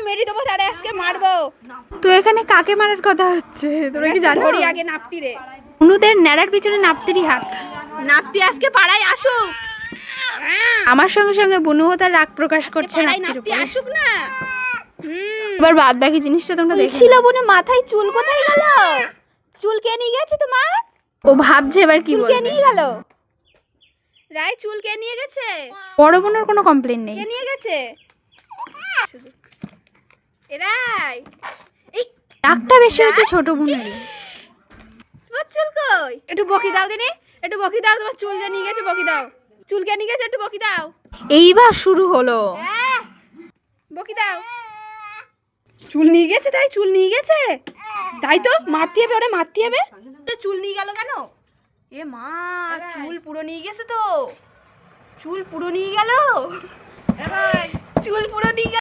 মেরে দেবো, তারে আজকে মারবো। তো এখানে কাকে মারার কথা হচ্ছে তোমরা কি জানো? ধরি আগে নাপতি রে। অনুদের ন্যাড়ার পিছনে নাপতিরই হাত। নাপতি আজকে পাড়ায় আসুক। আমার সঙ্গে সঙ্গে বুনুও তার রাগ প্রকাশ করছে নাপতির নাপতি উপরে। আসুক না। এবার বাদ বাকি জিনিসটা তোমরা দেখে ছিল বোনে, মাথায় চুল কোথায় গেল? চুল কে নিয়ে গেছে তোমার? ও ভাবছে এবার কি কে বলবে। নিয়ে গেল? রাই চুল কে নিয়ে গেছে? বড় বোনের কোনো কমপ্লেন নেই। কে নিয়ে গেছে? এরাই এই রাগটা বেশি হচ্ছে ছোট বোনেরই। তোমার চুল কই? একটু বকি দাও দিনি, একটু বকি দাও। তোমার চুল যে নিয়ে গেছে বকি দাও। চুল কে নিয়ে গেছে একটু বকি দাও। এইবার শুরু হলো। বকি দাও। চুল নিয়ে গেছে, তাই চুল নিয়ে গেছে, তাই তো মারতে হবে, ওরে মারতে হবে। চুল নিয়ে গেল কেন? এ মা, চুল পুরো নিয়ে গেছে তো, চুল পুরো নিয়ে গেল, চুল পুরো নিয়ে গেল।